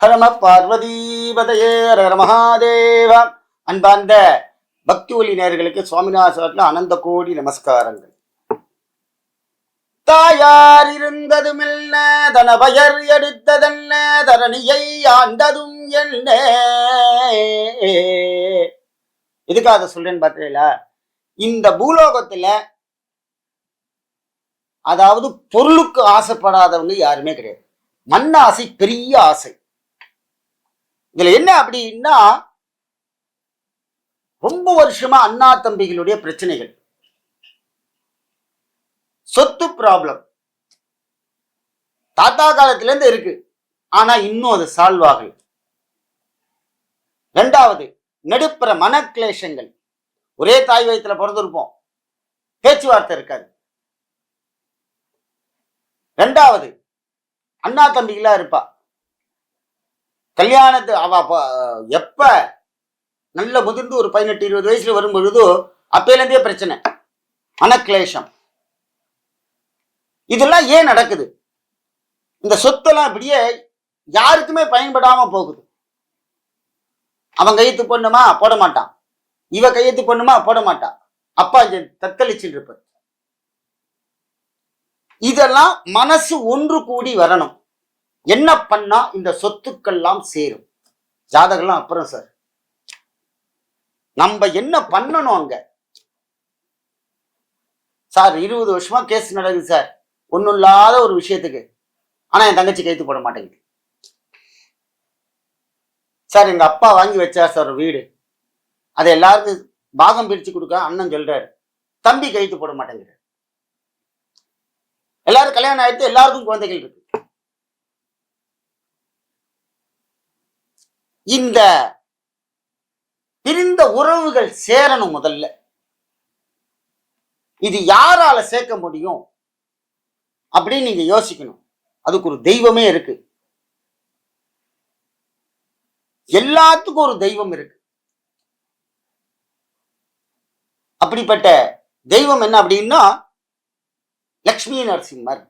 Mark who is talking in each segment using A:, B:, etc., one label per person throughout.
A: ஹரம பார்வதீபதையே ஹர மகாதேவ. அன்பார்ந்த பக்தி ஒலி நேயர்களுக்கு சுவாமிநாதன் அனந்த கோடி நமஸ்காரங்கள். தாயார் இருந்ததுமில்ல தனபயர் எடுத்ததென்ன தரணியை ஆண்டதும் என்ன. எதுக்காக சொல்றேன்னு பார்த்தீங்களா, இந்த பூலோகத்துல அதாவது பொருளுக்கு ஆசைப்படாதவங்க யாருமே கிடையாது. மண் ஆசை பெரிய ஆசை. இதுல என்ன அப்படின்னா, ரொம்ப வருஷமா அண்ணா தம்பிகளுடைய பிரச்சனைகள், சொத்து ப்ராப்ளம் தாத்தா காலத்துல இருந்து இருக்கு. ஆனா இன்னும் அது சால்வ் ஆகல. ரெண்டாவது, நடுப்புற மனக்லேஷங்கள். ஒரே தாய் வயிற்றுல பிறந்திருப்போம், பேச்சுவார்த்தை இருக்காது. ரெண்டாவது, அண்ணா தம்பிகளா இருப்பா. கல்யாணத்து அவ எப்ப நல்ல முதிர்ந்து ஒரு 18-20 வயசுல வரும் பொழுதோ அப்பையிலேருந்தே பிரச்சனை, மனக்லேஷம். இதெல்லாம் ஏன் நடக்குது? இந்த சொத்தெல்லாம் இப்படியே யாருக்குமே பயன்படாம போகுது. அவன் கையெழுத்து பண்ணுமா போட மாட்டான், இவ கையெழுத்து பண்ணுமா போட மாட்டான், அப்பா தத்தளிச்சுட்டு இருப்பார். இதெல்லாம் மனசு ஒன்று கூடி வரணும். என்ன பண்ணா இந்த சொத்துக்கள்லாம் சேரும்? ஜாதகம்லாம் அப்புறம் சார், நம்ம என்ன பண்ணணும் அங்க? சார் 20 வருஷமா கேஸ் நடக்குது சார், ஒன்றும் இல்லாத ஒரு விஷயத்துக்கு. ஆனா என் தங்கச்சி கைத்து போட மாட்டேங்குது சார். எங்க அப்பா வாங்கி வச்சார் சார் ஒரு வீடு, அதை எல்லாருக்கும் பாகம் பிரிச்சு கொடுக்க அண்ணன் சொல்றாரு, தம்பி கைத்து போட மாட்டேங்குது. எல்லாரும் கல்யாணம் ஆயிடுத்து, எல்லாருக்கும் குழந்தைகள் இருக்கு. இந்த பிரிந்த உறவுகள் சேரணும் முதல்ல. இது யாரால சேர்க்க முடியும் அப்படின்னு நீங்க யோசிக்கணும். அதுக்கு ஒரு தெய்வமே இருக்கு. எல்லாத்துக்கும் ஒரு தெய்வம் இருக்கு. அப்படிப்பட்ட தெய்வம் என்ன அப்படின்னா, லக்ஷ்மி நரசிம்மர்.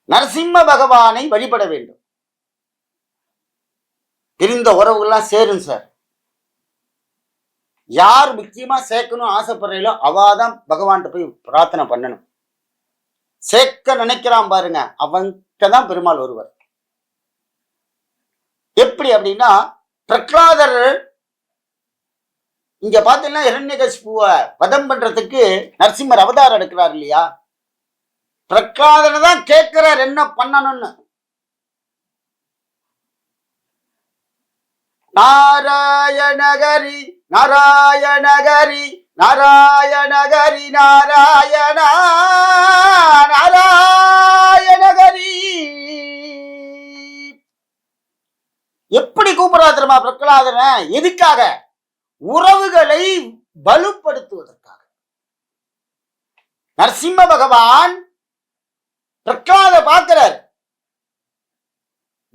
A: நரசிம்ம பகவானை வழிபட வேண்டும். பிரிந்த உறவுகள்லாம் சேரும் சார். யார் முக்கியமா சேர்க்கணும் ஆசைப்படுறீங்களோ அவாதான் பகவான்கிட்ட போய் பிரார்த்தனை பண்ணணும். சேர்க்க நினைக்கிறான் பாருங்க, அவன்கிட்ட தான் பெருமாள் வருவார். எப்படி அப்படின்னா, பிரகலாதர் இங்க பாத்தீங்கன்னா இரண்யகசிபுவை வதம் பண்றதுக்கு நரசிம்மர் அவதாரம் எடுக்கிறார் இல்லையா? பிரகலாதனை தான் கேட்கிறார் என்ன பண்ணணும்னு. நாராயணகரி நாராயணகரி நாராயணகரி நாராயண நாராயணகரி. எப்படி கூப்பிடுறா தெரியுமா பிரகலாதன? எதுக்காக? உறவுகளை வலுப்படுத்துவதற்காக. நரசிம்ம பகவான் பிரகலாத பார்க்கிறார்,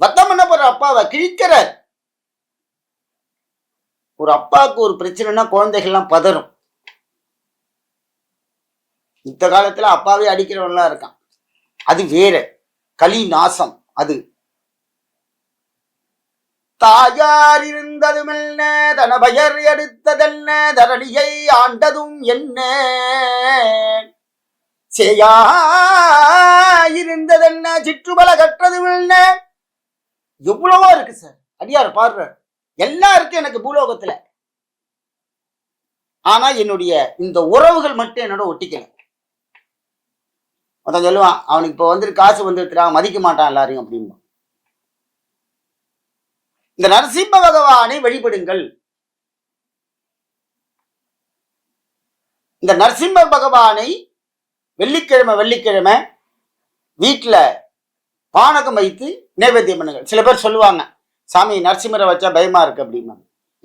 A: வத்தம் பண்ண போற அப்பாவை கிழிக்கிறார். ஒரு அப்பாவுக்கு ஒரு பிரச்சனைனா குழந்தைகள்லாம் பதறும். இந்த காலத்துல அப்பாவே அடிக்கிறவன்லாம் இருக்கான், அது வேற கலி நாசம். அது தாயார் இருந்ததுமென்ன தனபயர் எடுத்ததென்ன தரணியை ஆண்டதும் என்ன. இருந்ததென்ன சிற்றுபல கற்றதும் என்ன. எவ்வளவோ இருக்கு சார். அடியார் பாடுற எல்லாம் இருக்கு எனக்கு பூலோகத்துல. ஆனா என்னுடைய இந்த உறவுகள் மட்டும் என்னோட ஒட்டிக்கல. அதான் சொல்லுவான், அவனுக்கு இப்ப வந்துட்டு காசு வந்துருக்கிறான், மதிக்க மாட்டான் எல்லாரையும் அப்படின்னு. இந்த நரசிம்ம பகவானை வழிபடுங்கள். இந்த நரசிம்ம பகவானை வெள்ளிக்கிழமை வீட்டுல பானகம் வைத்து நைவேத்தியம் பண்ணுங்கள். சில பேர் சொல்லுவாங்க, சாமி நரசிம்மரை வச்சா பயமா இருக்கு அப்படின்னா.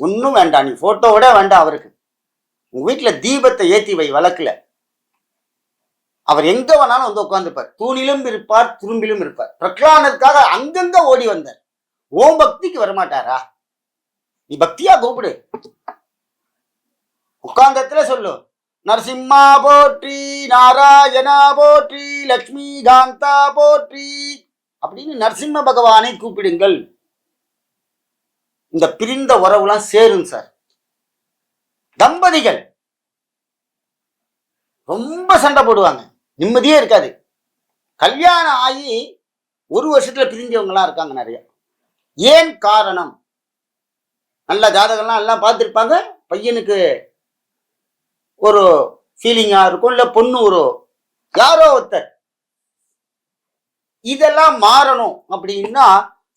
A: ஒன்றும் வேண்டாம், நீ போட்டோவோட வேண்டாம் அவருக்கு. உங்க வீட்டுல தீபத்தை ஏத்தி வை வழக்குல. அவர் எங்க வேணாலும் வந்து உட்காந்துப்பார். தூணிலும் இருப்பார், துரும்பிலும் இருப்பார். பிரகலாதனுக்காக அங்கங்க ஓடி வந்தார். ஓம் பக்திக்கு வரமாட்டாரா? நீ பக்தியா கூப்பிடு. உட்கார்ந்தத்துல சொல்லு, நரசிம்மா போற்றி, நாராயணா போற்றி, லக்ஷ்மி காந்தா போற்றி அப்படின்னு நரசிம்ம பகவானை கூப்பிடுங்கள். இந்த பிரிந்த உறவுலாம் சேரும் சார். தம்பதிகள் ரொம்ப சண்டை போடுவாங்க, நிம்மதியே இருக்காது. கல்யாணம் ஆகி ஒரு வருஷத்துல பிரிஞ்சவங்கலாம் இருக்காங்க நிறைய. ஏன் காரணம்? நல்ல ஜாதகம்லாம் எல்லாம் பார்த்துருப்பாங்க, பையனுக்கு ஒரு ஃபீலிங்கா இருக்கும், இல்ல பொண்ணு ஒரு யாரோ ஒருத்தர். இதெல்லாம் மாறணும் அப்படின்னா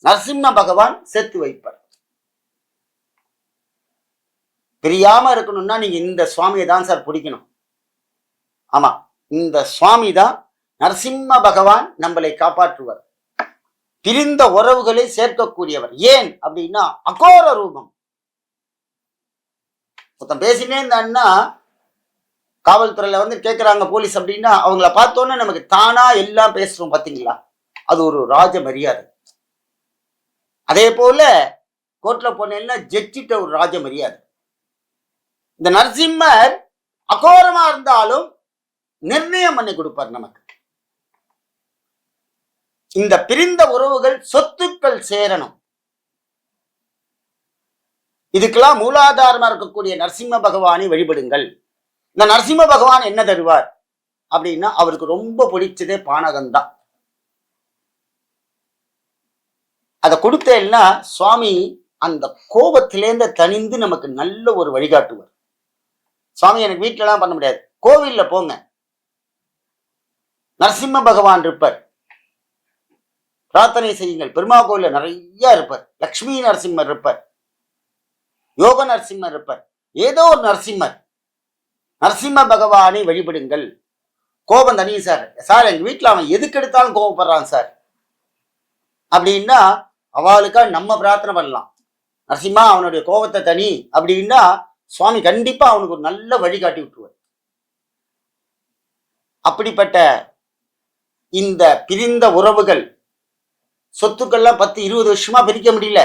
A: நரசிம்ம பகவான் சேர்த்து வைப்பார். பிரியாம இருக்கணும்னா நீங்க இந்த சுவாமியை தான் சார் பிடிக்கணும். ஆமா, இந்த சுவாமி தான் நரசிம்ம பகவான் நம்மளை காப்பாற்றுவார், பிரிந்த உறவுகளை சேர்க்கக்கூடியவர். ஏன் அப்படின்னா அகோர ரூபம். மொத்தம் பேசினே இருந்தான்னா காவல்துறையில வந்து கேட்கிறாங்க போலீஸ் அப்படின்னா அவங்கள பார்த்தோன்னே நமக்கு தானா எல்லாம் பேசுறோம் பாத்தீங்களா, அது ஒரு ராஜ மரியாதை. அதே போல கோர்ட்ல போனேன்னா ஜட்ஜிட்ட ஒரு ராஜ மரியாதை. இந்த நரசிம்மர் அகோரமா இருந்தாலும் நிர்ணயம் பண்ணி கொடுப்பார் நமக்கு. இந்த பிரிந்த உறவுகள் சொத்துக்கள் சேரணும். இதுக்கெல்லாம் மூலாதாரமா இருக்கக்கூடிய நரசிம்ம பகவானை வழிபடுங்கள். இந்த நரசிம்ம பகவான் என்ன தருவார் அப்படின்னா அவருக்கு ரொம்ப பிடிச்சதே பானகம்தான். அதை கொடுத்தேன்னா சுவாமி அந்த கோபத்திலேருந்து தணிந்து நமக்கு நல்ல ஒரு வழிகாட்டுவார். சுவாமி எனக்கு வீட்டுல எல்லாம் பண்ண முடியாது, கோவில்ல போங்க, நரசிம்ம பகவான் இருப்பார், பிரார்த்தனை செய்யுங்கள். பெருமா கோவில்ல நிறைய இருப்பார். லக்ஷ்மி நரசிம்மர் இருப்பார், யோக நரசிம்மர் இருப்பார், ஏதோ ஒரு நரசிம்மர். நரசிம்ம பகவானை வழிபடுங்கள். கோபம் தனியும் சார். சார் எங்க வீட்டுல அவன் எதுக்கு எடுத்தாலும் கோபப்படுறான் சார் அப்படின்னா அவளுக்கா நம்ம பிரார்த்தனை பண்ணலாம். நரசிம்மா அவனுடைய கோபத்தை தனி அப்படின்னா சுவாமி கண்டிப்பா அவனுக்கு ஒரு நல்ல வழிகாட்டி விட்டுருவார். அப்படிப்பட்ட இந்த பிரிந்த உறவுகள் சொத்துக்கள்லாம் 10-20 வருஷமா பிரிக்க முடியல,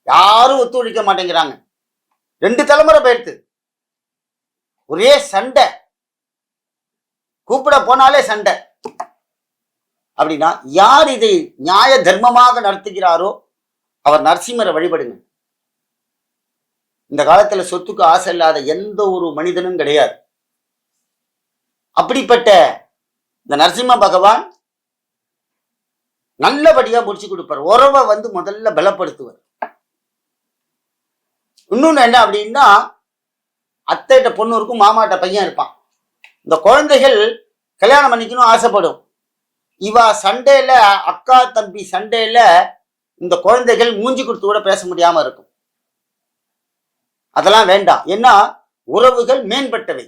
A: யாரும் ஒத்துழைக்க மாட்டேங்கிறாங்க. 2 தலைமுறை போயிடுத்து, ஒரே சண்டை, கூப்பிட போனாலே சண்டை. அப்படின்னா யார் இதை நியாய தர்மமாக நடத்துகிறாரோ அவர் நரசிம்மரை வழிபடுங்க. இந்த காலத்துல சொத்துக்கு ஆசை இல்லாத எந்த ஒரு மனிதனும் கிடையாது. அப்படிப்பட்ட இந்த நரசிம்ம பகவான் நல்லபடியா முடிச்சு கொடுப்பார். உறவை வந்து முதல்ல பலப்படுத்துவார். இன்னொன்னு என்ன அப்படின்னா அத்தைட்ட பொண்ணு இருக்கும், மாமாட்ட பையன் இருப்பான். இந்த குழந்தைகள் கல்யாணம் பண்ணிக்கணும் ஆசைப்படும். இவ சண்டையில, அக்கா தம்பி சண்டையில இந்த குழந்தைகள் மூஞ்சி கொடுத்து கூட பேச முடியாம இருக்கும். அதெல்லாம் வேண்டாம். ஏன்னா உறவுகள் மேம்பட்டவை.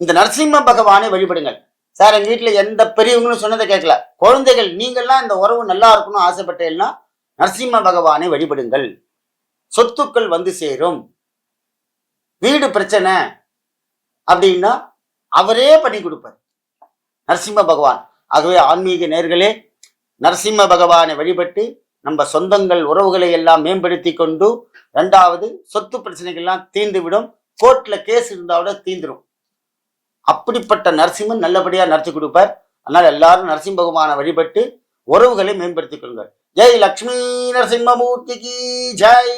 A: இந்த நரசிம்ம பகவானை வழிபடுங்கள். சார் எங்க வீட்டுல எந்த பெரியவங்களும் சொன்னதை கேட்கல, குழந்தைகள் நீங்கள்லாம் இந்த உறவு நல்லா இருக்கணும் ஆசைப்பட்டேன்னா நரசிம்ம பகவானை வழிபடுங்கள். சொத்துக்கள் வந்து சேரும். வீடு பிரச்சனை அப்படின்னா அவரே பண்ணி கொடுப்பார் நரசிம்ம பகவான். ஆகவே ஆன்மீக நேர்களே, நரசிம்ம பகவானை வழிபட்டு நம்ம சொந்தங்கள் உறவுகளை எல்லாம் மேம்படுத்தி கொண்டு, 2வது சொத்து பிரச்சனைகள்லாம் தீர்ந்துவிடும். கோர்ட்ல கேஸ் இருந்தாவோட தீந்துடும். அப்படிப்பட்ட நரசிம்மன் நல்லபடியா நடத்தி கொடுப்பார். அதனால எல்லாரும் நரசிம்ம பகவானை வழிபட்டு உறவுகளை மேம்படுத்திக் கொள்ளுங்கள். ஜெய் லக்ஷ்மி நரசிம்மமூர்த்திக்கு ஜெய்.